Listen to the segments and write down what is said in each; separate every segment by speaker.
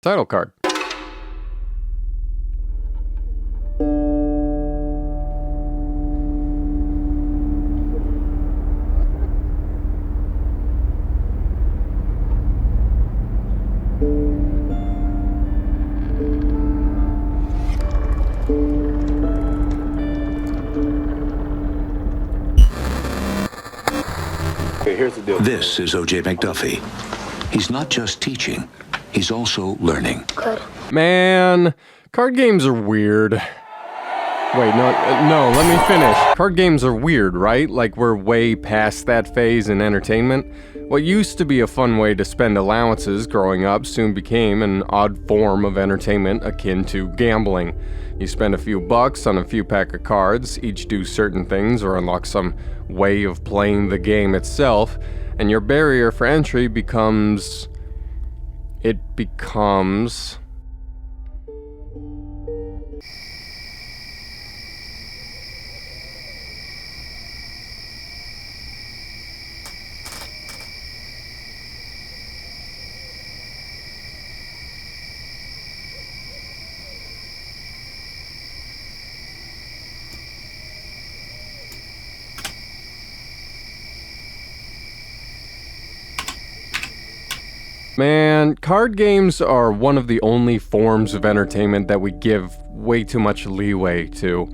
Speaker 1: Title card.
Speaker 2: Here's the deal.
Speaker 3: This is O.J. McDuffie. He's not just teaching, he's also learning.
Speaker 4: Good.
Speaker 1: Man, card games are weird. Wait, no, let me finish. Card games are weird, right? Like we're way past that phase in entertainment. What used to be a fun way to spend allowances growing up soon became an odd form of entertainment akin to gambling. You spend a few bucks on a few pack of cards, each do certain things or unlock some way of playing the game itself, and your barrier for entry becomes... Man, card games are one of the only forms of entertainment that we give way too much leeway to.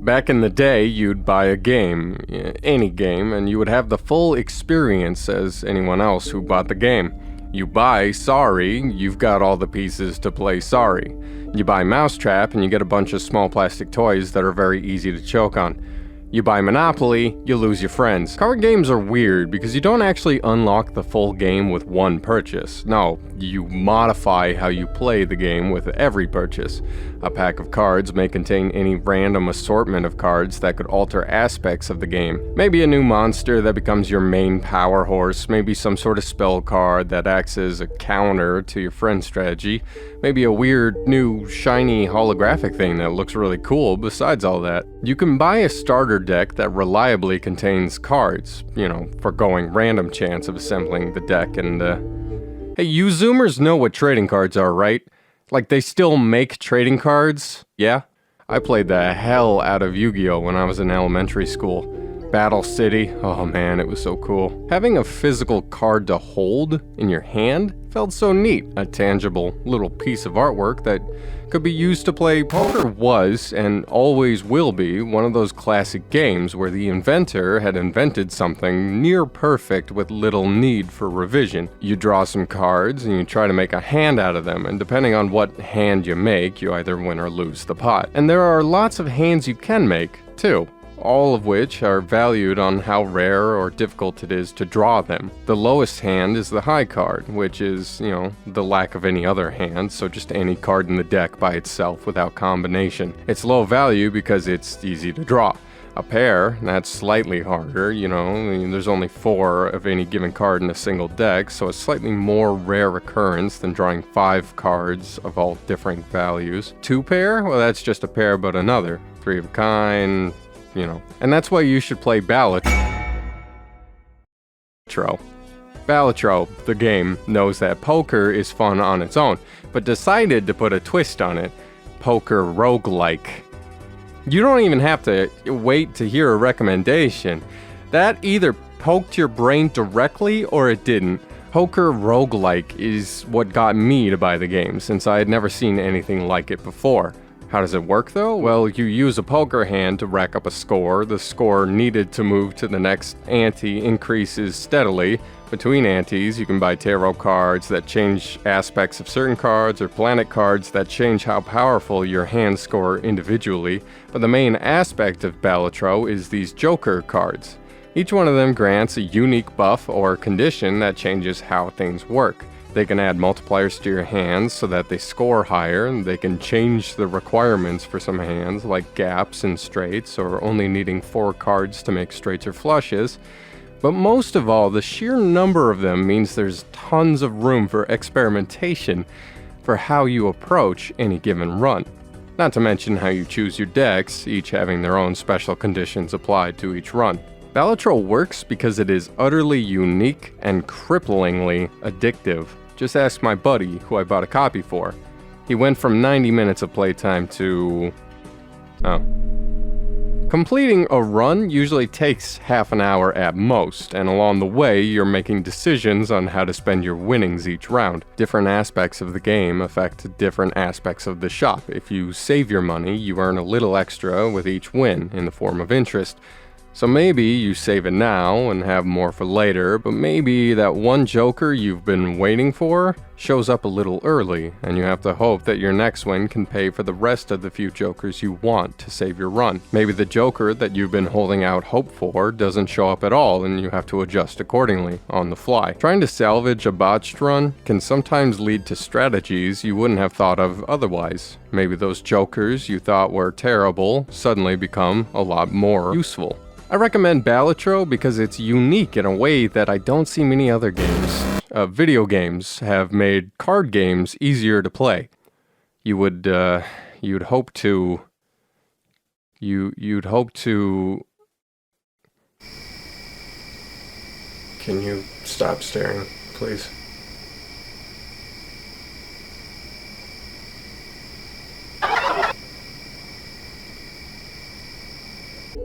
Speaker 1: Back in the day, you'd buy a game, any game, and you would have the full experience as anyone else who bought the game. You buy Sorry, you've got all the pieces to play Sorry. You buy Mousetrap, and you get a bunch of small plastic toys that are very easy to choke on. You buy Monopoly, you lose your friends. Card games are weird because you don't actually unlock the full game with one purchase. No, you modify how you play the game with every purchase. A pack of cards may contain any random assortment of cards that could alter aspects of the game. Maybe a new monster that becomes your main power horse, maybe some sort of spell card that acts as a counter to your friend's strategy, maybe a weird, new, shiny holographic thing that looks really cool besides all that. You can buy a starter deck that reliably contains cards, for going random chance of assembling the deck, and hey, you Zoomers know what trading cards are, right? Like, they still make trading cards, yeah? I played the hell out of Yu-Gi-Oh! When I was in elementary school. Battle City, oh man, it was so cool. Having a physical card to hold in your hand felt so neat. A tangible little piece of artwork that could be used to play. Poker was, and always will be, one of those classic games where the inventor had invented something near perfect with little need for revision. You draw some cards and you try to make a hand out of them, and depending on what hand you make, you either win or lose the pot. And there are lots of hands you can make, too. All of which are valued on how rare or difficult it is to draw them. The lowest hand is the high card, which is, the lack of any other hand, so just any card in the deck by itself without combination. It's low value because it's easy to draw. A pair, that's slightly harder, there's only 4 of any given card in a single deck, so a slightly more rare occurrence than drawing 5 cards of all different values. 2 pair, well, that's just a pair but another. 3 of a kind, and that's why you should play Balatro. Balatro, the game, knows that poker is fun on its own, but decided to put a twist on it. Poker roguelike. You don't even have to wait to hear a recommendation. That either poked your brain directly or it didn't. Poker roguelike is what got me to buy the game, since I had never seen anything like it before. How does it work though? Well, you use a poker hand to rack up a score. The score needed to move to the next ante increases steadily. Between antes, you can buy tarot cards that change aspects of certain cards, or planet cards that change how powerful your hands score individually. But the main aspect of Balatro is these Joker cards. Each one of them grants a unique buff or condition that changes how things work. They can add multipliers to your hands so that they score higher, and they can change the requirements for some hands, like gaps and straights, or only needing 4 cards to make straights or flushes. But most of all, the sheer number of them means there's tons of room for experimentation for how you approach any given run. Not to mention how you choose your decks, each having their own special conditions applied to each run. Balatro works because it is utterly unique and cripplingly addictive. Just ask my buddy, who I bought a copy for. He went from 90 minutes of playtime to... oh. Completing a run usually takes half an hour at most, and along the way, you're making decisions on how to spend your winnings each round. Different aspects of the game affect different aspects of the shop. If you save your money, you earn a little extra with each win in the form of interest. So maybe you save it now and have more for later, but maybe that one joker you've been waiting for shows up a little early, and you have to hope that your next win can pay for the rest of the few jokers you want to save your run. Maybe the joker that you've been holding out hope for doesn't show up at all, and you have to adjust accordingly on the fly. Trying to salvage a botched run can sometimes lead to strategies you wouldn't have thought of otherwise. Maybe those jokers you thought were terrible suddenly become a lot more useful. I recommend Balatro because it's unique in a way that I don't see many other games. Video games have made card games easier to play. You'd hope to... You'd hope to... Can you stop staring, please?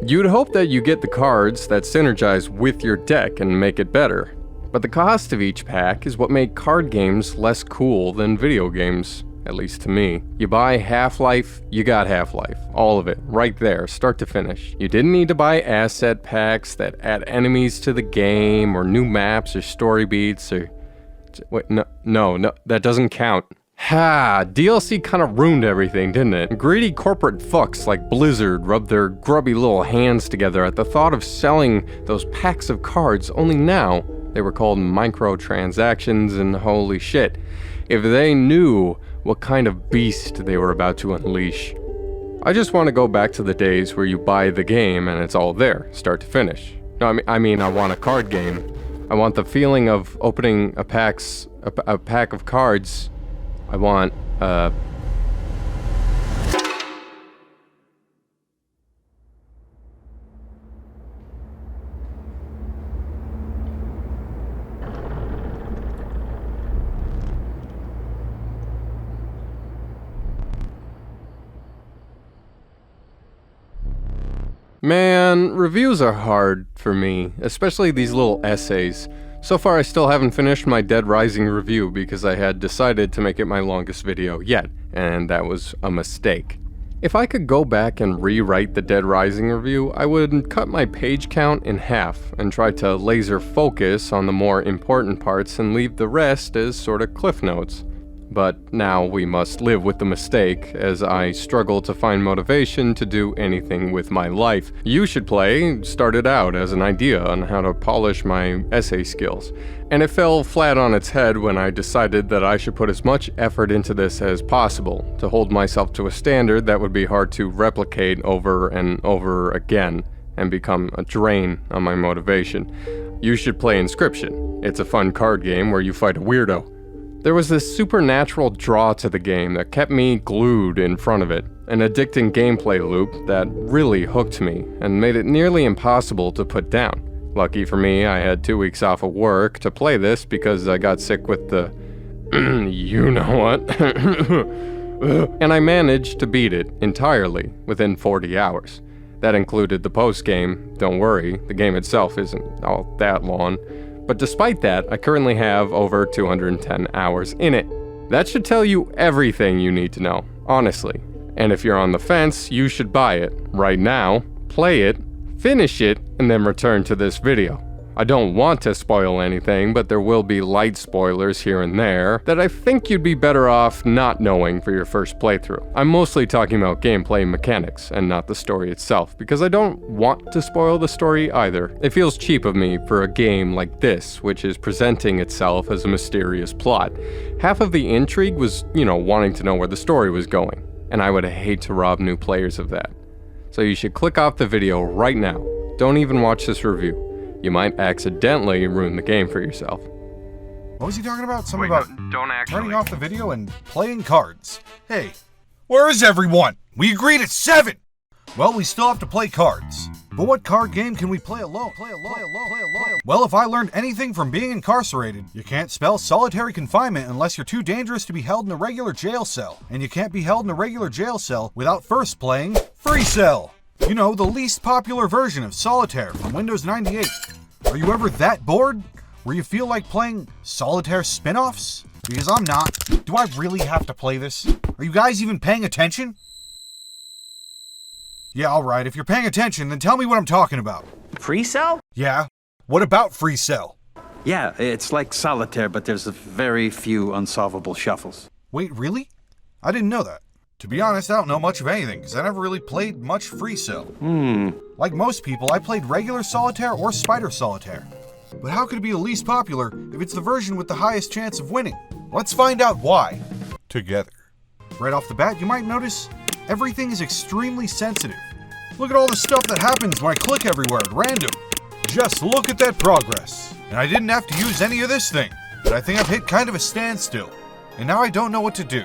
Speaker 1: You'd hope that you get the cards that synergize with your deck and make it better, but the cost of each pack is what made card games less cool than video games, at least to me. You buy Half-Life, you got Half-Life, all of it, right there, start to finish. You didn't need to buy asset packs that add enemies to the game, or new maps, or story beats, or... wait, no, that doesn't count. Ha! DLC kinda ruined everything, didn't it? Greedy corporate fucks like Blizzard rubbed their grubby little hands together at the thought of selling those packs of cards, only now they were called microtransactions, and holy shit, if they knew what kind of beast they were about to unleash. I just want to go back to the days where you buy the game and it's all there, start to finish. No, I mean I want a card game. I want the feeling of opening a pack of cards. I want, Man, reviews are hard for me, especially these little essays. So far I still haven't finished my Dead Rising review because I had decided to make it my longest video yet, and that was a mistake. If I could go back and rewrite the Dead Rising review, I would cut my page count in half and try to laser focus on the more important parts and leave the rest as sort of cliff notes. But now we must live with the mistake as I struggle to find motivation to do anything with my life. You Should Play started out as an idea on how to polish my essay skills, and it fell flat on its head when I decided that I should put as much effort into this as possible to hold myself to a standard that would be hard to replicate over and over again and become a drain on my motivation. You should play Inscryption. It's a fun card game where you fight a weirdo. There was this supernatural draw to the game that kept me glued in front of it, an addicting gameplay loop that really hooked me and made it nearly impossible to put down. Lucky for me, I had 2 weeks off of work to play this because I got sick with the you know what, and I managed to beat it entirely within 40 hours. That included the post-game. Don't worry, the game itself isn't all that long. But despite that, I currently have over 210 hours in it. That should tell you everything you need to know, honestly. And if you're on the fence, you should buy it right now, play it, finish it, and then return to this video. I don't want to spoil anything, but there will be light spoilers here and there that I think you'd be better off not knowing for your first playthrough. I'm mostly talking about gameplay mechanics and not the story itself, because I don't want to spoil the story either. It feels cheap of me for a game like this, which is presenting itself as a mysterious plot. Half of the intrigue was, wanting to know where the story was going, and I would hate to rob new players of that. So you should click off the video right now. Don't even watch this review. You might accidentally ruin the game for yourself.
Speaker 2: What was he talking about? Something about
Speaker 1: don't actually.
Speaker 2: turning off the video and playing cards. Hey, where is everyone? We agreed at 7! Well, we still have to play cards. But what card game can we play alone? Well, if I learned anything from being incarcerated, you can't spell solitary confinement unless you're too dangerous to be held in a regular jail cell. And you can't be held in a regular jail cell without first playing FreeCell. You know, the least popular version of Solitaire from Windows 98. Are you ever that bored? Where you feel like playing Solitaire spin-offs? Because I'm not. Do I really have to play this? Are you guys even paying attention? Yeah, alright, if you're paying attention, then tell me what I'm talking about.
Speaker 4: FreeCell?
Speaker 2: Yeah, what about FreeCell?
Speaker 4: Yeah, it's like Solitaire, but there's very few unsolvable shuffles.
Speaker 2: Wait, really? I didn't know that. To be honest, I don't know much of anything, because I never really played much FreeCell. Like most people, I played regular Solitaire or Spider Solitaire. But how could it be the least popular if it's the version with the highest chance of winning? Let's find out why. Together. Right off the bat, you might notice everything is extremely sensitive. Look at all the stuff that happens when I click everywhere at random. Just look at that progress. And I didn't have to use any of this thing, but I think I've hit kind of a standstill. And now I don't know what to do.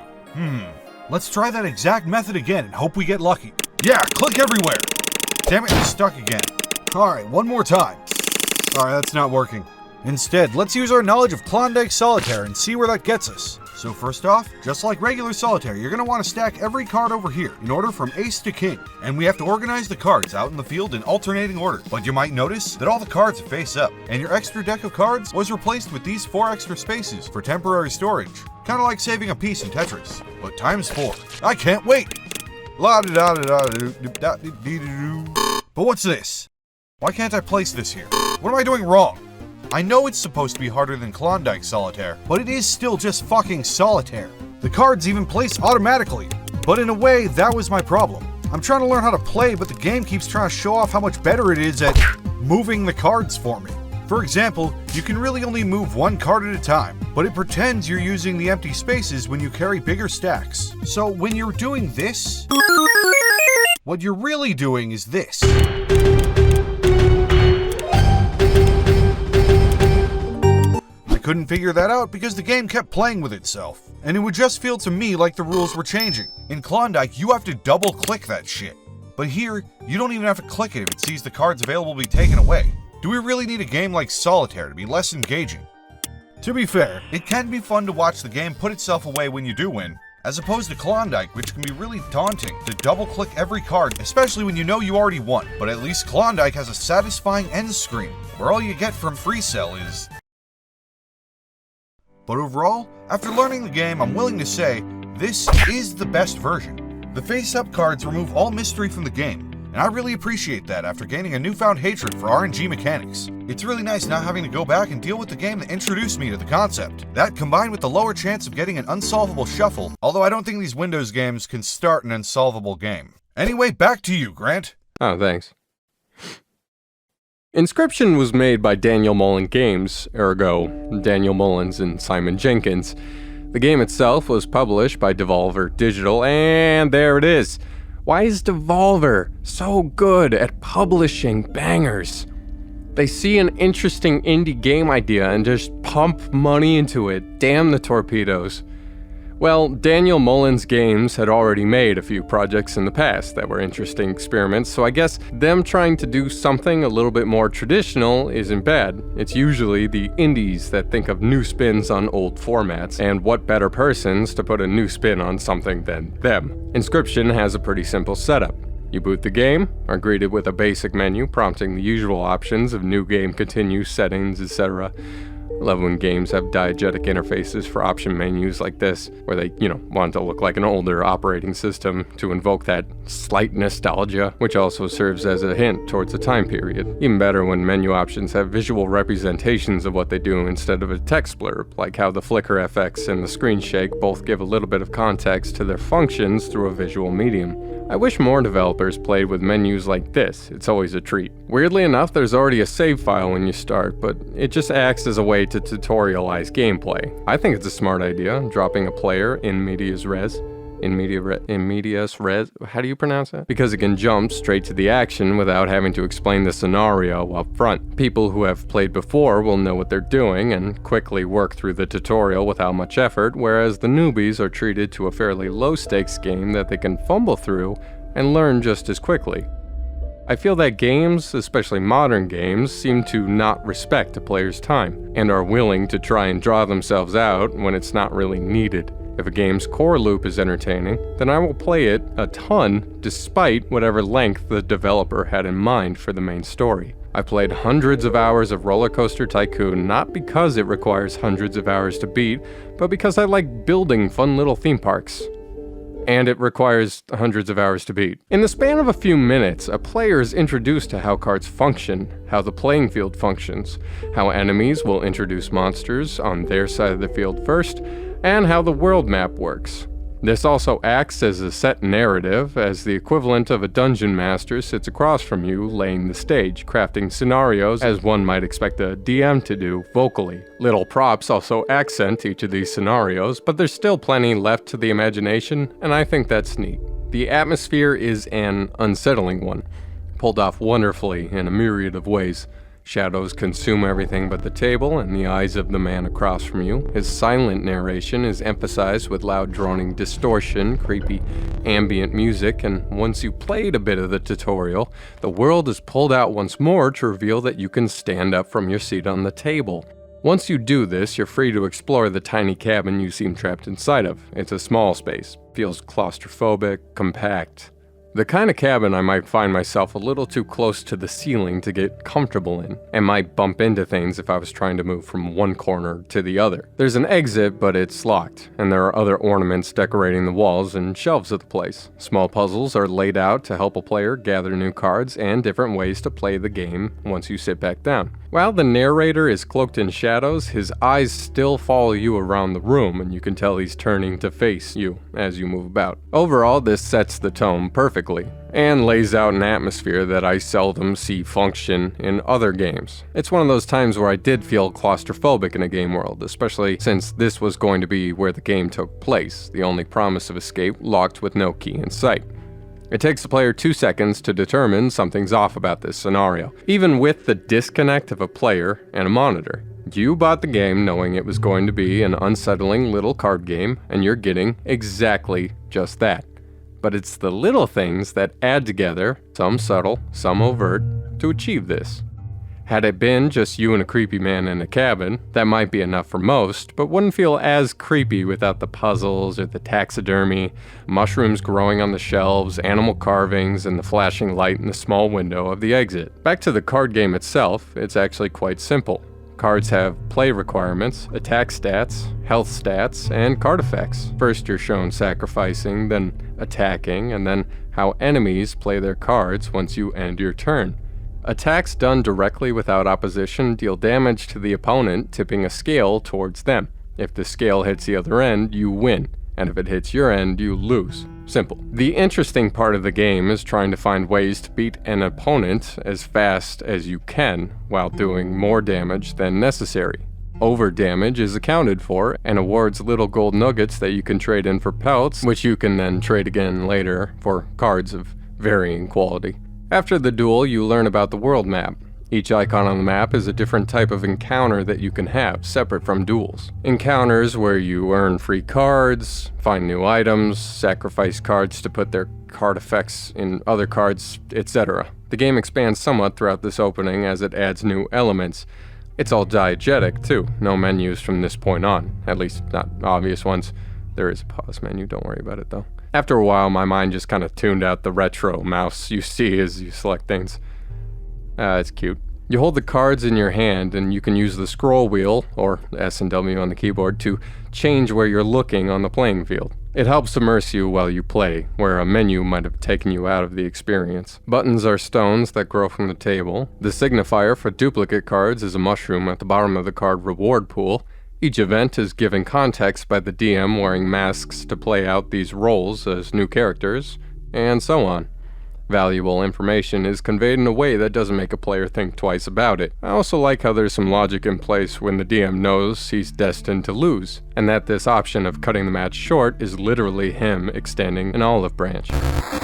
Speaker 2: Let's try that exact method again and hope we get lucky. Yeah, click everywhere. Damn it, I'm stuck again. Alright, one more time. Alright, that's not working. Instead, let's use our knowledge of Klondike Solitaire and see where that gets us. So first off, just like regular Solitaire, you're going to want to stack every card over here in order from ace to king. And we have to organize the cards out in the field in alternating order. But you might notice that all the cards are face up, and your extra deck of cards was replaced with these 4 extra spaces for temporary storage. Kind of like saving a piece in Tetris, but times 4. I can't wait! But what's this? Why can't I place this here? What am I doing wrong? I know it's supposed to be harder than Klondike Solitaire, but it is still just fucking Solitaire. The cards even place automatically, but in a way, that was my problem. I'm trying to learn how to play, but the game keeps trying to show off how much better it is at moving the cards for me. For example, you can really only move 1 card at a time, but it pretends you're using the empty spaces when you carry bigger stacks. So when you're doing this, what you're really doing is this. I couldn't figure that out because the game kept playing with itself, and it would just feel to me like the rules were changing. In Klondike, you have to double click that shit. But here, you don't even have to click it if it sees the cards available to be taken away. Do we really need a game like Solitaire to be less engaging? To be fair, it can be fun to watch the game put itself away when you do win, as opposed to Klondike, which can be really daunting to double click every card, especially when you know you already won. But at least Klondike has a satisfying end screen, where all you get from FreeCell is... But overall, after learning the game, I'm willing to say, this is the best version. The face-up cards remove all mystery from the game, and I really appreciate that after gaining a newfound hatred for RNG mechanics. It's really nice not having to go back and deal with the game that introduced me to the concept. That combined with the lower chance of getting an unsolvable shuffle, although I don't think these Windows games can start an unsolvable game. Anyway, back to you, Grant.
Speaker 1: Oh, thanks. Inscryption was made by Daniel Mullins Games, ergo Daniel Mullins and Simon Jenkins. The game itself was published by Devolver Digital, and there it is. Why is Devolver so good at publishing bangers? They see an interesting indie game idea and just pump money into it. Damn the torpedoes. Well, Daniel Mullins Games had already made a few projects in the past that were interesting experiments, so I guess them trying to do something a little bit more traditional isn't bad. It's usually the indies that think of new spins on old formats, and what better persons to put a new spin on something than them. Inscryption has a pretty simple setup. You boot the game, are greeted with a basic menu prompting the usual options of new game, continue, settings, etc. I love when games have diegetic interfaces for option menus like this, where they, want to look like an older operating system to invoke that slight nostalgia, which also serves as a hint towards a time period. Even better when menu options have visual representations of what they do instead of a text blurb, like how the flicker FX and the screen shake both give a little bit of context to their functions through a visual medium. I wish more developers played with menus like this. It's always a treat. Weirdly enough, there's already a save file when you start, but it just acts as a way to tutorialize gameplay. I think it's a smart idea, dropping a player in medias res. In medias res? How do you pronounce that? Because it can jump straight to the action without having to explain the scenario up front. People who have played before will know what they're doing and quickly work through the tutorial without much effort, whereas the newbies are treated to a fairly low-stakes game that they can fumble through and learn just as quickly. I feel that games, especially modern games, seem to not respect a player's time, and are willing to try and draw themselves out when it's not really needed. If a game's core loop is entertaining, then I will play it a ton despite whatever length the developer had in mind for the main story. I've played hundreds of hours of Roller Coaster Tycoon not because it requires hundreds of hours to beat, but because I like building fun little theme parks. And it requires hundreds of hours to beat. In the span of a few minutes, a player is introduced to how cards function, how the playing field functions, how enemies will introduce monsters on their side of the field first, and how the world map works. This also acts as a set narrative, as the equivalent of a dungeon master sits across from you, laying the stage, crafting scenarios as one might expect a DM to do vocally. Little props also accent each of these scenarios, but there's still plenty left to the imagination, and I think that's neat. The atmosphere is an unsettling one, pulled off wonderfully in a myriad of ways. Shadows consume everything but the table and the eyes of the man across from you. His silent narration is emphasized with loud droning distortion, creepy ambient music, and once you've played a bit of the tutorial, the world is pulled out once more to reveal that you can stand up from your seat on the table. Once you do this, you're free to explore the tiny cabin you seem trapped inside of. It's a small space, feels claustrophobic, compact. The kind of cabin I might find myself a little too close to the ceiling to get comfortable in, and might bump into things if I was trying to move from one corner to the other. There's an exit, but it's locked, and there are other ornaments decorating the walls and shelves of the place. Small puzzles are laid out to help a player gather new cards and different ways to play the game once you sit back down. While the narrator is cloaked in shadows, his eyes still follow you around the room, and you can tell he's turning to face you as you move about. Overall, this sets the tone perfectly, and lays out an atmosphere that I seldom see function in other games. It's one of those times where I did feel claustrophobic in a game world, especially since this was going to be where the game took place, the only promise of escape locked with no key in sight. It takes the player 2 seconds to determine something's off about this scenario, even with the disconnect of a player and a monitor. You bought the game knowing it was going to be an unsettling little card game, and you're getting exactly just that. But it's the little things that add together, some subtle, some overt, to achieve this. Had it been just you and a creepy man in a cabin, that might be enough for most, but wouldn't feel as creepy without the puzzles or the taxidermy, mushrooms growing on the shelves, animal carvings, and the flashing light in the small window of the exit. Back to the card game itself, it's actually quite simple. Cards have play requirements, attack stats, health stats, and card effects. First you're shown sacrificing, then attacking, and then how enemies play their cards once you end your turn. Attacks done directly without opposition deal damage to the opponent, tipping a scale towards them. If the scale hits the other end, you win, and if it hits your end, you lose. Simple. The interesting part of the game is trying to find ways to beat an opponent as fast as you can while doing more damage than necessary. Over damage is accounted for and awards little gold nuggets that you can trade in for pelts, which you can then trade again later for cards of varying quality. After the duel, you learn about the world map. Each icon on the map is a different type of encounter that you can have, separate from duels. Encounters where you earn free cards, find new items, sacrifice cards to put their card effects in other cards, etc. The game expands somewhat throughout this opening as it adds new elements. It's all diegetic too, no menus from this point on, at least not obvious ones. There is a pause menu, don't worry about it though. After a while, my mind just kind of tuned out the retro mouse you see as you select things. It's cute. You hold the cards in your hand and you can use the scroll wheel, or S and W on the keyboard, to change where you're looking on the playing field. It helps immerse you while you play, where a menu might have taken you out of the experience. Buttons are stones that grow from the table. The signifier for duplicate cards is a mushroom at the bottom of the card reward pool. Each event is given context by the DM wearing masks to play out these roles as new characters, and so on. Valuable information is conveyed in a way that doesn't make a player think twice about it. I also like how there's some logic in place when the DM knows he's destined to lose, and that this option of cutting the match short is literally him extending an olive branch.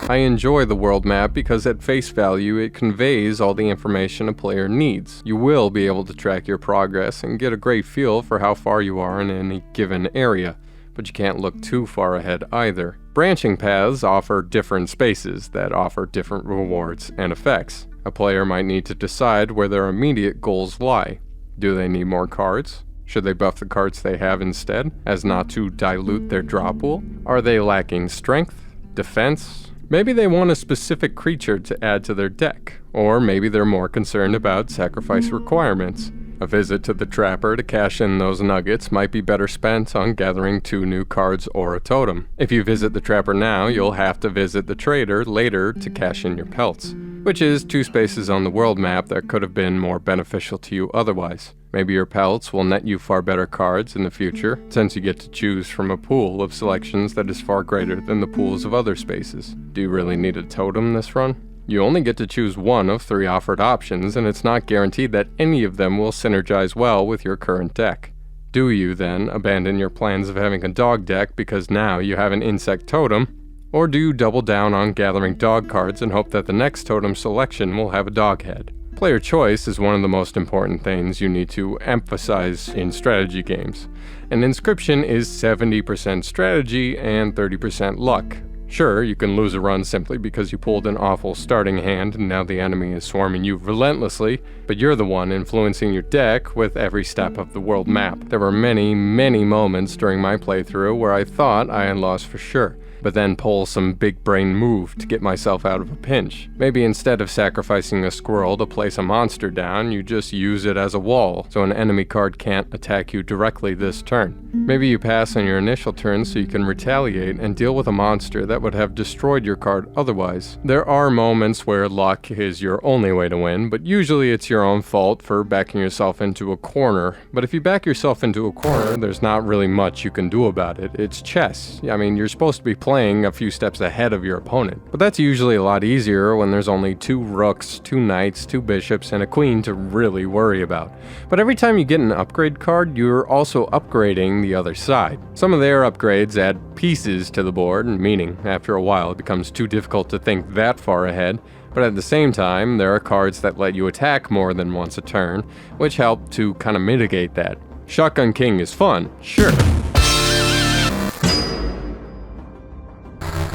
Speaker 1: I enjoy the world map because at face value it conveys all the information a player needs. You will be able to track your progress and get a great feel for how far you are in any given area, but you can't look too far ahead either. Branching paths offer different spaces that offer different rewards and effects. A player might need to decide where their immediate goals lie. Do they need more cards? Should they buff the cards they have instead, as not to dilute their draw pool? Are they lacking strength, defense? Maybe they want a specific creature to add to their deck, or maybe they're more concerned about sacrifice requirements. A visit to the Trapper to cash in those nuggets might be better spent on gathering 2 new cards or a totem. If you visit the Trapper now, you'll have to visit the Trader later to cash in your pelts, which is 2 spaces on the world map that could have been more beneficial to you otherwise. Maybe your pelts will net you far better cards in the future, since you get to choose from a pool of selections that is far greater than the pools of other spaces. Do you really need a totem this run? You only get to choose 1 of 3 offered options, and it's not guaranteed that any of them will synergize well with your current deck. Do you, then, abandon your plans of having a dog deck because now you have an insect totem, or do you double down on gathering dog cards and hope that the next totem selection will have a dog head? Player choice is one of the most important things you need to emphasize in strategy games, and Inscryption is 70% strategy and 30% luck. Sure, you can lose a run simply because you pulled an awful starting hand and now the enemy is swarming you relentlessly, but you're the one influencing your deck with every step of the world map. There were many moments during my playthrough where I thought I had lost for sure, but then pull some big brain move to get myself out of a pinch. Maybe instead of sacrificing a squirrel to place a monster down, you just use it as a wall, so an enemy card can't attack you directly this turn. Maybe you pass on your initial turn so you can retaliate and deal with a monster that would have destroyed your card otherwise. There are moments where luck is your only way to win, but usually it's your own fault for backing yourself into a corner. But if you back yourself into a corner, there's not really much you can do about it. It's chess. I mean, you're supposed to be playing a few steps ahead of your opponent, but that's usually a lot easier when there's only 2 rooks, 2 knights, 2 bishops, and a queen to really worry about. But every time you get an upgrade card, you're also upgrading the other side. Some of their upgrades add pieces to the board, meaning after a while it becomes too difficult to think that far ahead, but at the same time, there are cards that let you attack more than once a turn, which help to kind of mitigate that. Shotgun King is fun, sure.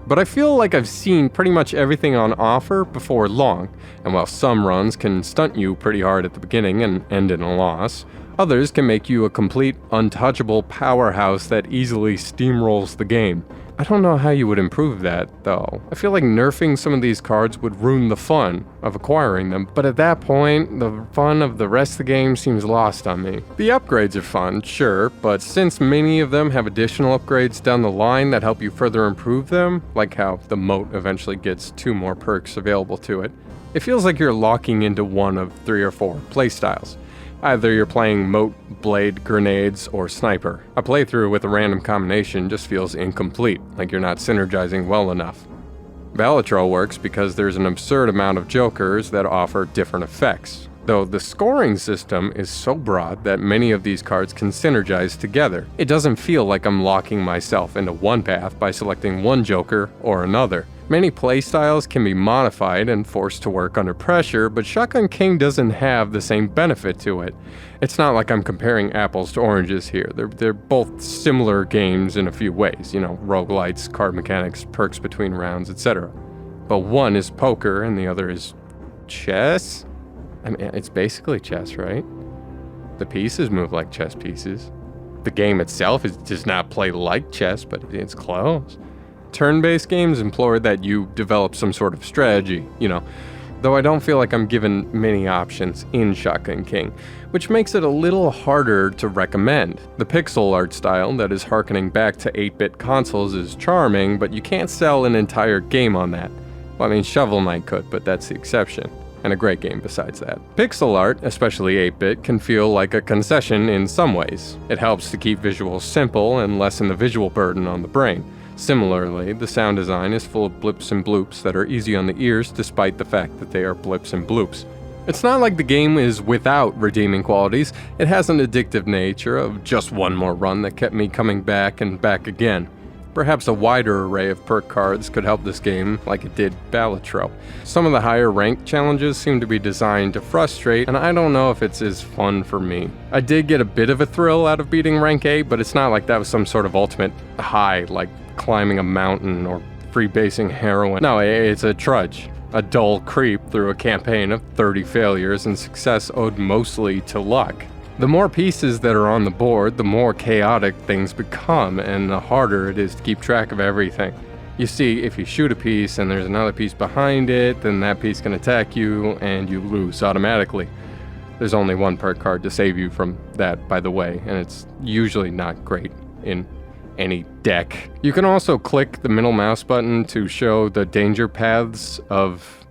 Speaker 1: But I feel like I've seen pretty much everything on offer before long, and while some runs can stunt you pretty hard at the beginning and end in a loss, others can make you a complete, untouchable powerhouse that easily steamrolls the game. I don't know how you would improve that, though. I feel like nerfing some of these cards would ruin the fun of acquiring them, but at that point, the fun of the rest of the game seems lost on me. The upgrades are fun, sure, but since many of them have additional upgrades down the line that help you further improve them, like how the moat eventually gets 2 more perks available to it, it feels like you're locking into one of 3 or 4 playstyles. Either you're playing moat, blade, grenades, or sniper. A playthrough with a random combination just feels incomplete, like you're not synergizing well enough. Balatro works because there's an absurd amount of jokers that offer different effects, though the scoring system is so broad that many of these cards can synergize together. It doesn't feel like I'm locking myself into one path by selecting one joker or another. Many playstyles can be modified and forced to work under pressure, but Shotgun King doesn't have the same benefit to it. It's not like I'm comparing apples to oranges here. They're both similar games in a few ways, roguelites, card mechanics, perks between rounds, etc. But one is poker and the other is chess? I mean, it's basically chess, right? The pieces move like chess pieces. The game itself does not play like chess, but it's close. Turn-based games implore that you develop some sort of strategy, though I don't feel like I'm given many options in Shotgun King, which makes it a little harder to recommend. The pixel art style that is harkening back to 8-bit consoles is charming, but you can't sell an entire game on that. Well, I mean, Shovel Knight could, but that's the exception. And a great game besides that. Pixel art, especially 8-bit, can feel like a concession in some ways. It helps to keep visuals simple and lessen the visual burden on the brain. Similarly, the sound design is full of blips and bloops that are easy on the ears despite the fact that they are blips and bloops. It's not like the game is without redeeming qualities. It has an addictive nature of just one more run that kept me coming back and back again. Perhaps a wider array of perk cards could help this game like it did Balatro. Some of the higher ranked challenges seem to be designed to frustrate, and I don't know if it's as fun for me. I did get a bit of a thrill out of beating rank A, but it's not like that was some sort of ultimate high like climbing a mountain or freebasing heroin. No, it's a trudge. A dull creep through a campaign of 30 failures and success owed mostly to luck. The more pieces that are on the board, the more chaotic things become, and the harder it is to keep track of everything. You see, if you shoot a piece and there's another piece behind it, then that piece can attack you and you lose automatically. There's only one perk card to save you from that, by the way, and it's usually not great in any deck. You can also click the middle mouse button to show the danger paths of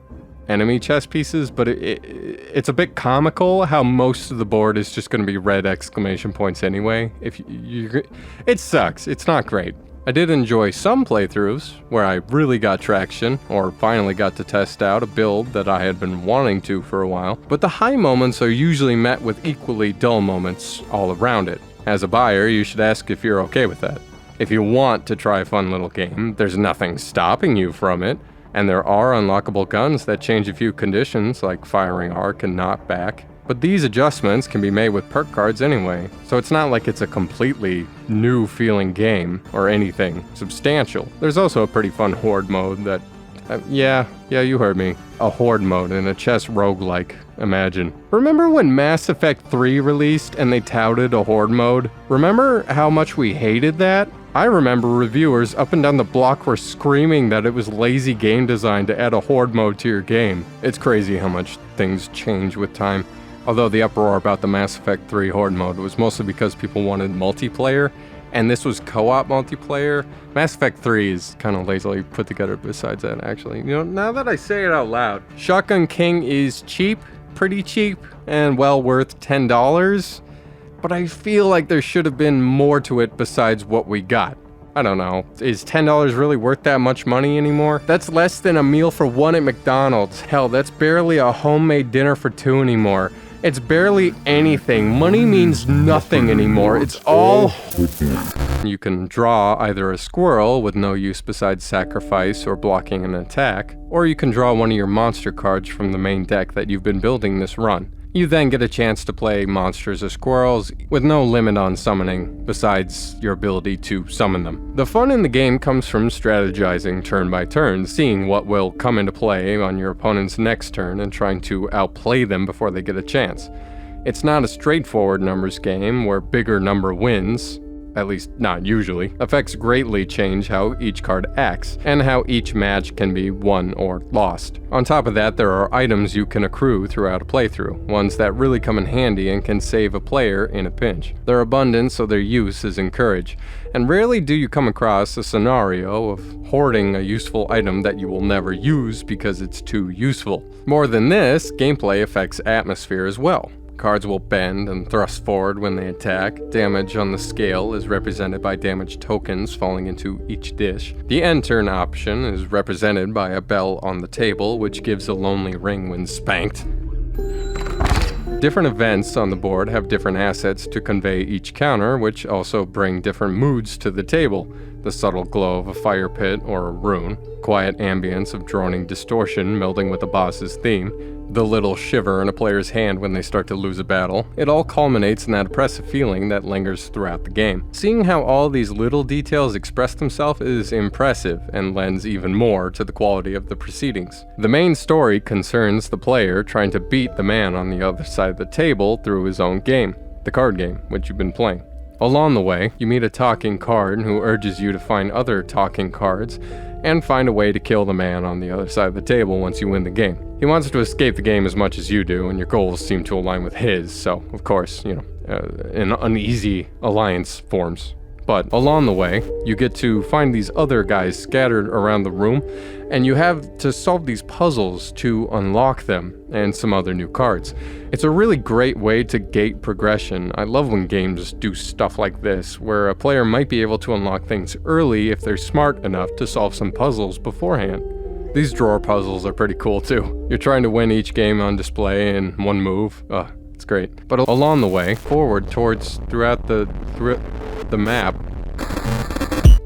Speaker 1: enemy chess pieces, but it's a bit comical how most of the board is just going to be red exclamation points anyway. It sucks. It's not great. I did enjoy some playthroughs where I really got traction or finally got to test out a build that I had been wanting to for a while, but the high moments are usually met with equally dull moments all around it. As a buyer, you should ask if you're okay with that. If you want to try a fun little game, there's nothing stopping you from it. And there are unlockable guns that change a few conditions, like firing arc and knockback. But these adjustments can be made with perk cards anyway, so it's not like it's a completely new feeling game or anything substantial. There's also a pretty fun horde mode that, yeah, you heard me. A horde mode in a chess roguelike, imagine. Remember when Mass Effect 3 released and they touted a horde mode? Remember how much we hated that? I remember reviewers up and down the block were screaming that it was lazy game design to add a horde mode to your game. It's crazy how much things change with time. Although the uproar about the Mass Effect 3 horde mode was mostly because people wanted multiplayer, and this was co-op multiplayer. Mass Effect 3 is kind of lazily put together besides that, actually. You know, now that I say it out loud, Shotgun King is cheap, pretty cheap, and well worth $10. But I feel like there should have been more to it besides what we got. I don't know, is $10 really worth that much money anymore? That's less than a meal for one at McDonald's. Hell, that's barely a homemade dinner for two anymore. It's barely anything. Money means nothing anymore. It's all... You can draw either a squirrel with no use besides sacrifice or blocking an attack, or you can draw one of your monster cards from the main deck that you've been building this run. You then get a chance to play monsters or squirrels with no limit on summoning, besides your ability to summon them. The fun in the game comes from strategizing turn by turn, seeing what will come into play on your opponent's next turn and trying to outplay them before they get a chance. It's not a straightforward numbers game where bigger number wins, at least not usually. Effects greatly change how each card acts, and how each match can be won or lost. On top of that, there are items you can accrue throughout a playthrough, ones that really come in handy and can save a player in a pinch. They're abundant, so their use is encouraged, and rarely do you come across a scenario of hoarding a useful item that you will never use because it's too useful. More than this, gameplay affects atmosphere as well. Cards will bend and thrust forward when they attack. Damage on the scale is represented by damage tokens falling into each dish. The end turn option is represented by a bell on the table, which gives a lonely ring when spanked. Different events on the board have different assets to convey each counter, which also bring different moods to the table. The subtle glow of a fire pit or a rune, quiet ambience of droning distortion melding with the boss's theme, the little shiver in a player's hand when they start to lose a battle. It all culminates in that oppressive feeling that lingers throughout the game. Seeing how all these little details express themselves is impressive and lends even more to the quality of the proceedings. The main story concerns the player trying to beat the man on the other side of the table through his own game, the card game, which you've been playing. Along the way, you meet a talking card who urges you to find other talking cards and find a way to kill the man on the other side of the table once you win the game. He wants to escape the game as much as you do, and your goals seem to align with his, so, of course, an uneasy alliance forms. But along the way, you get to find these other guys scattered around the room, and you have to solve these puzzles to unlock them and some other new cards. It's a really great way to gate progression. I love when games do stuff like this, where a player might be able to unlock things early if they're smart enough to solve some puzzles beforehand. These drawer puzzles are pretty cool too. You're trying to win each game on display in one move. It's great. But along the way, forward throughout the map,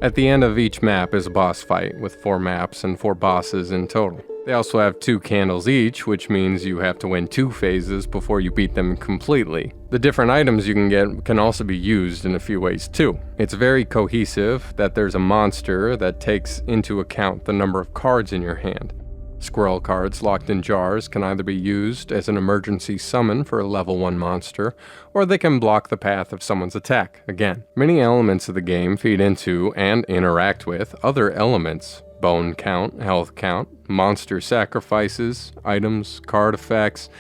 Speaker 1: At the end of each map is a boss fight, with 4 maps and 4 bosses in total. They also have 2 candles each, which means you have to win 2 phases before you beat them completely. The different items you can get can also be used in a few ways too. It's very cohesive that there's a monster that takes into account the number of cards in your hand. Squirrel cards locked in jars can either be used as an emergency summon for a level 1 monster, or they can block the path of someone's attack. Again, many elements of the game feed into and interact with other elements. Bone count, health count, monster sacrifices, items, card effects.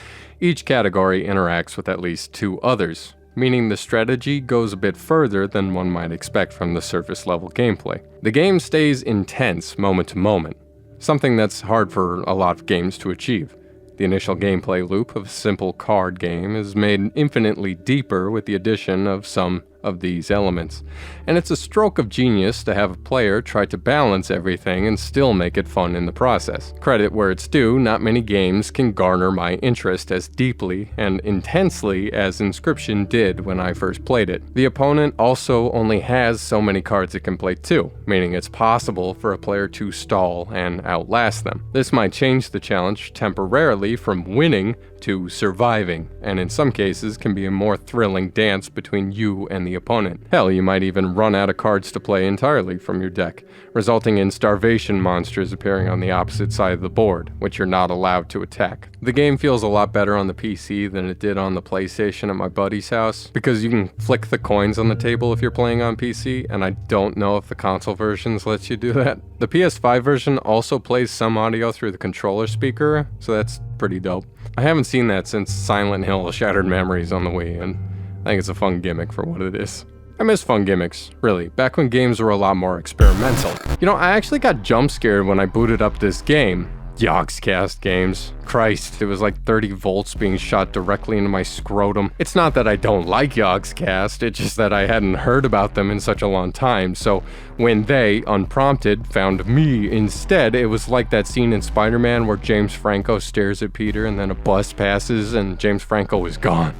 Speaker 1: Each category interacts with at least 2 others, meaning the strategy goes a bit further than one might expect from the surface level gameplay. The game stays intense moment to moment, something that's hard for a lot of games to achieve. The initial gameplay loop of a simple card game is made infinitely deeper with the addition of some of these elements, and it's a stroke of genius to have a player try to balance everything and still make it fun in the process. Credit where it's due, not many games can garner my interest as deeply and intensely as Inscryption did when I first played it. The opponent also only has so many cards it can play too, meaning it's possible for a player to stall and outlast them. This might change the challenge temporarily from winning to surviving, and in some cases can be a more thrilling dance between you and the opponent. Hell, you might even run out of cards to play entirely from your deck, resulting in starvation monsters appearing on the opposite side of the board, which you're not allowed to attack. The game feels a lot better on the PC than it did on the PlayStation at my buddy's house, because you can flick the coins on the table if you're playing on PC, and I don't know if the console versions lets you do that. The PS5 version also plays some audio through the controller speaker, so that's pretty dope. I haven't seen that since Silent Hill Shattered Memories on the Wii, and I think it's a fun gimmick for what it is. I miss fun gimmicks, really, back when games were a lot more experimental. You know, I actually got jump scared when I booted up this game. Yogscast games. Christ, it was like 30 volts being shot directly into my scrotum. It's not that I don't like Yogscast, it's just that I hadn't heard about them in such a long time, so when they, unprompted, found me instead, it was like that scene in Spider-Man where James Franco stares at Peter and then a bus passes and James Franco is gone.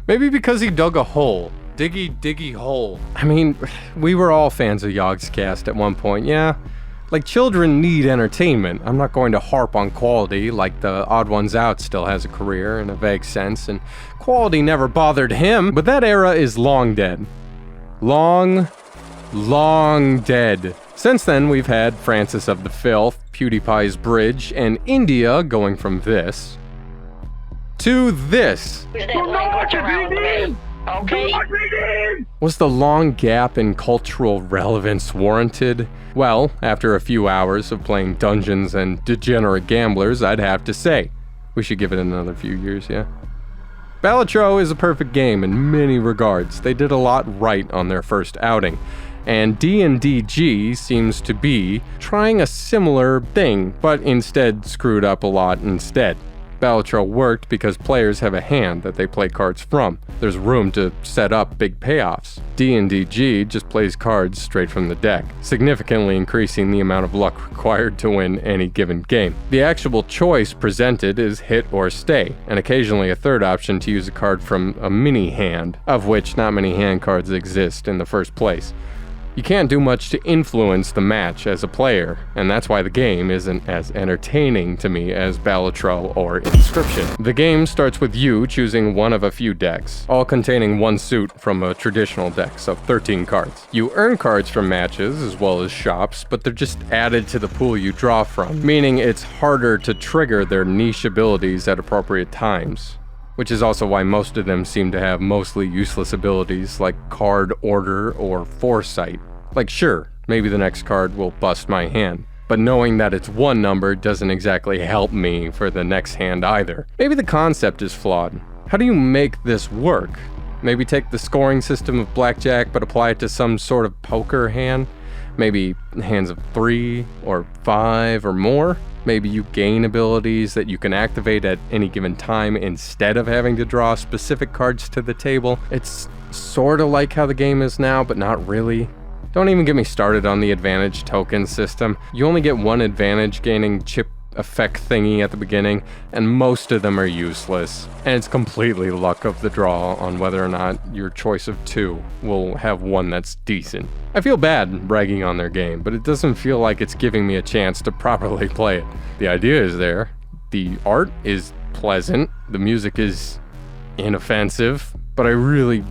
Speaker 1: Maybe because he dug a hole. Diggy hole. I mean, we were all fans of Yogscast at one point, yeah? Like, children need entertainment. I'm not going to harp on quality, like the Odd Ones Out still has a career in a vague sense, and quality never bothered him, but that era is long dead. Long dead. Since then, we've had Francis of the Filth, PewDiePie's Bridge, and India going from this to this. Okay. Was the long gap in cultural relevance warranted? Well, after a few hours of playing Dungeons and Degenerate Gamblers, I'd have to say, we should give it another few years, yeah? Balatro is a perfect game in many regards. They did a lot right on their first outing, and D&DG seems to be trying a similar thing, but instead screwed up a lot instead. Balatro worked because players have a hand that they play cards from. There's room to set up big payoffs. D&DG just plays cards straight from the deck, significantly increasing the amount of luck required to win any given game. The actual choice presented is hit or stay, and occasionally a third option to use a card from a mini hand, of which not many hand cards exist in the first place. You can't do much to influence the match as a player, and that's why the game isn't as entertaining to me as Balatro or Inscryption. The game starts with you choosing one of a few decks, all containing one suit from a traditional deck, so 13 cards. You earn cards from matches as well as shops, but they're just added to the pool you draw from, meaning it's harder to trigger their niche abilities at appropriate times. Which is also why most of them seem to have mostly useless abilities like card order or foresight. Like, sure, maybe the next card will bust my hand, but knowing that it's one number doesn't exactly help me for the next hand either. Maybe the concept is flawed. How do you make this work? Maybe take the scoring system of blackjack but apply it to some sort of poker hand? Maybe hands of 3 or 5 or more? Maybe you gain abilities that you can activate at any given time instead of having to draw specific cards to the table. It's sort of like how the game is now, but not really. Don't even get me started on the advantage token system. You only get one advantage gaining chip effect thingy at the beginning, and most of them are useless. And it's completely luck of the draw on whether or not your choice of two will have one that's decent. I feel bad bragging on their game, but it doesn't feel like it's giving me a chance to properly play it. The idea is there, the art is pleasant, the music is inoffensive, but I really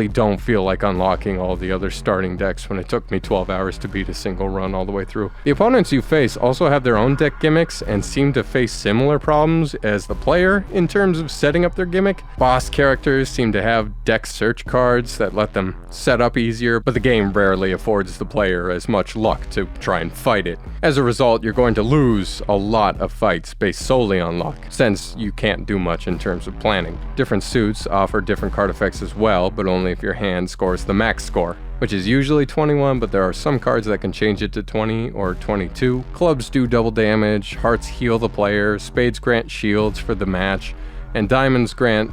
Speaker 1: don't feel like unlocking all the other starting decks when it took me 12 hours to beat a single run all the way through. The opponents you face also have their own deck gimmicks and seem to face similar problems as the player in terms of setting up their gimmick. Boss characters seem to have deck search cards that let them set up easier, but the game rarely affords the player as much luck to try and fight it. As a result, you're going to lose a lot of fights based solely on luck, since you can't do much in terms of planning. Different suits offer different card effects as well, but only if your hand scores the max score, which is usually 21, but there are some cards that can change it to 20 or 22. Clubs do double damage, hearts heal the player, spades grant shields for the match, and diamonds grant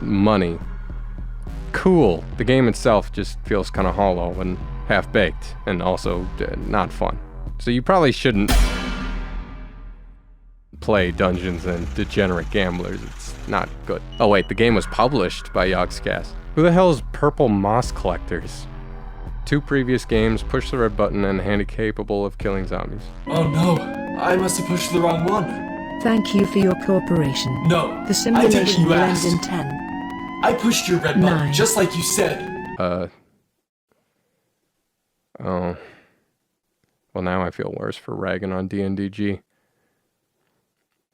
Speaker 1: money. Cool. The game itself just feels kind of hollow and half-baked, and also not fun. So you probably shouldn't play Dungeons and Degenerate Gamblers. It's not good. Oh wait, the game was published by Yogscast. Who the hell is Purple Moss Collectors? 2 previous games, push the red button, and handy capable of killing zombies.
Speaker 5: Oh no, I must have pushed the wrong one.
Speaker 6: Thank you for your cooperation.
Speaker 5: No,
Speaker 6: The
Speaker 5: I
Speaker 6: simulation
Speaker 5: did what you
Speaker 6: will end
Speaker 5: asked.
Speaker 6: in 10.
Speaker 5: I pushed your red button,
Speaker 6: 9.
Speaker 5: just like you said.
Speaker 1: Oh. Well, now I feel worse for ragging on DNDG.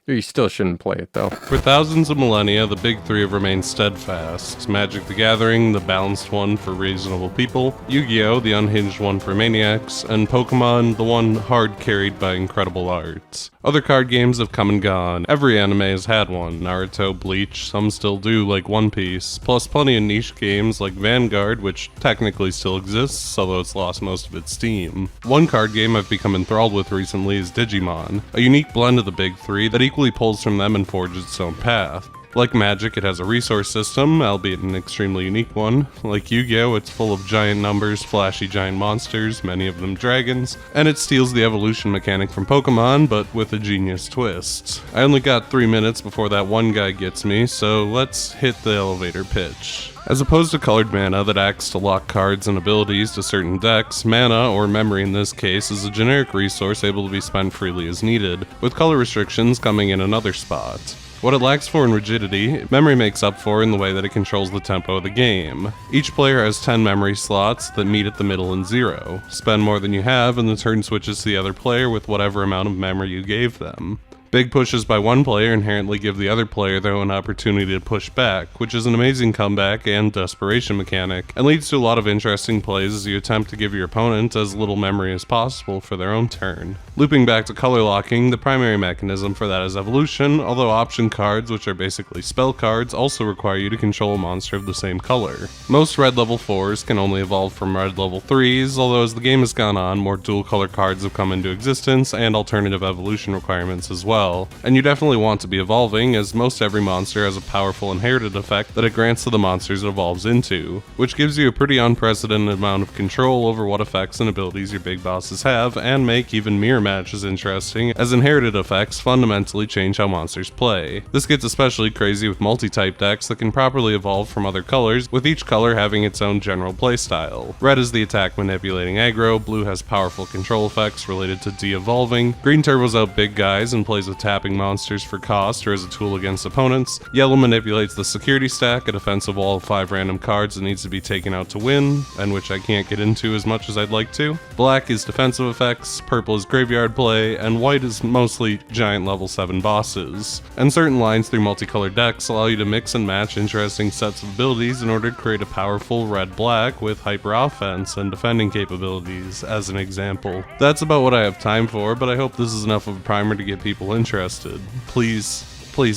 Speaker 1: You still shouldn't play it, though.
Speaker 7: For thousands of millennia, the big three have remained steadfast. Magic the Gathering, the balanced one for reasonable people, Yu-Gi-Oh!, the unhinged one for maniacs, and Pokemon, the one hard carried by incredible art. Other card games have come and gone. Every anime has had one. Naruto, Bleach, some still do, like One Piece, plus plenty of niche games like Vanguard, which technically still exists, although it's lost most of its steam. One card game I've become enthralled with recently is Digimon, a unique blend of the big three that equally pulls from them and forges its own path. Like Magic, it has a resource system, albeit an extremely unique one. Like Yu-Gi-Oh!, it's full of giant numbers, flashy giant monsters, many of them dragons, and it steals the evolution mechanic from Pokemon, but with a genius twist. I only got 3 minutes before that one guy gets me, so let's hit the elevator pitch. As opposed to colored mana that acts to lock cards and abilities to certain decks, mana, or memory in this case, is a generic resource able to be spent freely as needed, with color restrictions coming in another spot. What it lacks for in rigidity, memory makes up for in the way that it controls the tempo of the game. Each player has 10 memory slots that meet at the middle and 0. Spend more than you have and the turn switches to the other player with whatever amount of memory you gave them. Big pushes by one player inherently give the other player their own opportunity to push back, which is an amazing comeback and desperation mechanic, and leads to a lot of interesting plays as you attempt to give your opponent as little memory as possible for their own turn. Looping back to color locking, the primary mechanism for that is evolution, although option cards, which are basically spell cards, also require you to control a monster of the same color. Most red level 4s can only evolve from red level 3s, although as the game has gone on, more dual color cards have come into existence and alternative evolution requirements as well. And you definitely want to be evolving, as most every monster has a powerful inherited effect that it grants to the monsters it evolves into, which gives you a pretty unprecedented amount of control over what effects and abilities your big bosses have, and make even mirror matches interesting, as inherited effects fundamentally change how monsters play. This gets especially crazy with multi-type decks that can properly evolve from other colors, with each color having its own general playstyle. Red is the attack manipulating aggro, blue has powerful control effects related to de-evolving, green turbos out big guys and plays with tapping monsters for cost or as a tool against opponents, yellow manipulates the security stack, a defensive wall of 5 random cards that needs to be taken out to win, and which I can't get into as much as I'd like to. Black is defensive effects, purple is graveyard play, and white is mostly giant level 7 bosses. And certain lines through multicolored decks allow you to mix and match interesting sets of abilities in order to create a powerful red-black with hyper offense and defending capabilities, as an example. That's about what I have time for, but I hope this is enough of a primer to get people interested. Please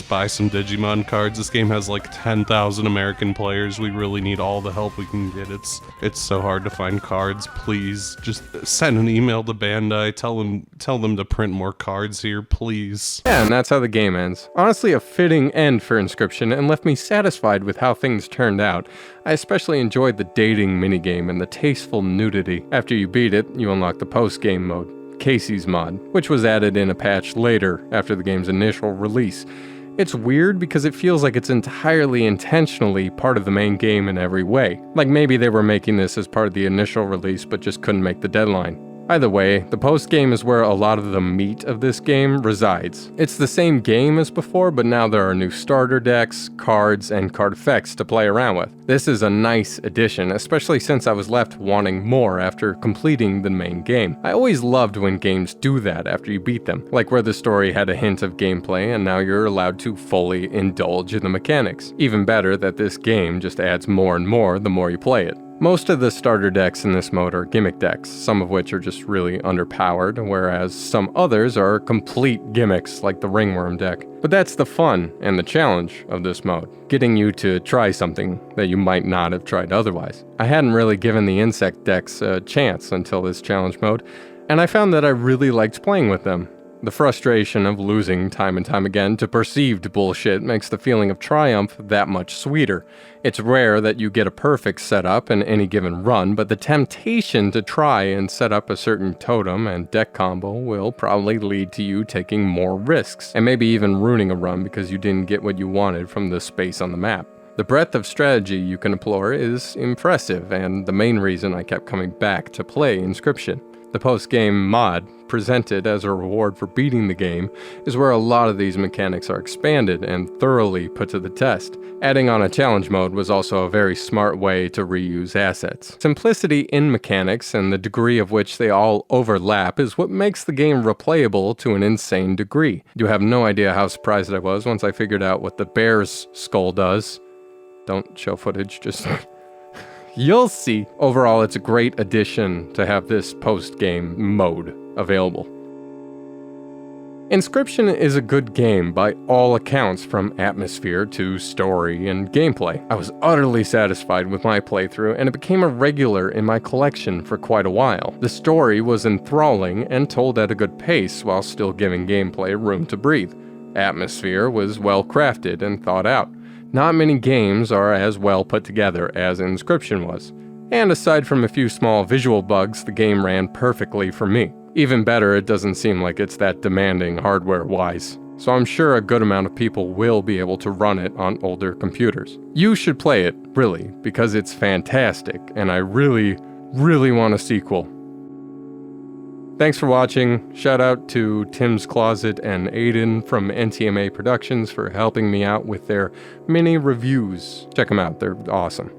Speaker 7: buy some Digimon cards. This game has like 10,000 American players. We really need all the help we can get. It's so hard to find cards. Please just send an email to Bandai. Tell them to print more cards here, please.
Speaker 1: Yeah, and that's how the game ends. Honestly, a fitting end for Inscryption, and left me satisfied with how things turned out. I especially enjoyed the dating minigame and the tasteful nudity. After you beat it, you unlock the post-game mode. Casey's mod, which was added in a patch later after the game's initial release. It's weird because it feels like it's entirely intentionally part of the main game in every way. Like maybe they were making this as part of the initial release but just couldn't make the deadline. Either way, the post-game is where a lot of the meat of this game resides. It's the same game as before, but now there are new starter decks, cards, and card effects to play around with. This is a nice addition, especially since I was left wanting more after completing the main game. I always loved when games do that after you beat them, like where the story had a hint of gameplay and now you're allowed to fully indulge in the mechanics. Even better that this game just adds more and more the more you play it. Most of the starter decks in this mode are gimmick decks, some of which are just really underpowered, whereas some others are complete gimmicks like the Ringworm deck. But that's the fun and the challenge of this mode, getting you to try something that you might not have tried otherwise. I hadn't really given the insect decks a chance until this challenge mode, and I found that I really liked playing with them. The frustration of losing time and time again to perceived bullshit makes the feeling of triumph that much sweeter. It's rare that you get a perfect setup in any given run, but the temptation to try and set up a certain totem and deck combo will probably lead to you taking more risks, and maybe even ruining a run because you didn't get what you wanted from the space on the map. The breadth of strategy you can employ is impressive, and the main reason I kept coming back to play Inscryption. The post-game mod, presented as a reward for beating the game, is where a lot of these mechanics are expanded and thoroughly put to the test. Adding on a challenge mode was also a very smart way to reuse assets. Simplicity in mechanics and the degree of which they all overlap is what makes the game replayable to an insane degree. You have no idea how surprised I was once I figured out what the bear's skull does. Don't show footage, just... You'll see. Overall, it's a great addition to have this post-game mode available. Inscryption is a good game by all accounts, from atmosphere to story and gameplay. I was utterly satisfied with my playthrough, and it became a regular in my collection for quite a while. The story was enthralling and told at a good pace while still giving gameplay room to breathe. Atmosphere was well crafted and thought out. Not many games are as well put together as Inscryption was. And aside from a few small visual bugs, the game ran perfectly for me. Even better, it doesn't seem like it's that demanding hardware-wise. So I'm sure a good amount of people will be able to run it on older computers. You should play it, really, because it's fantastic, and I really want a sequel. Thanks for watching. Shout out to Tim's Closet and Aiden from NTMA Productions for helping me out with their mini reviews. Check them out, they're awesome.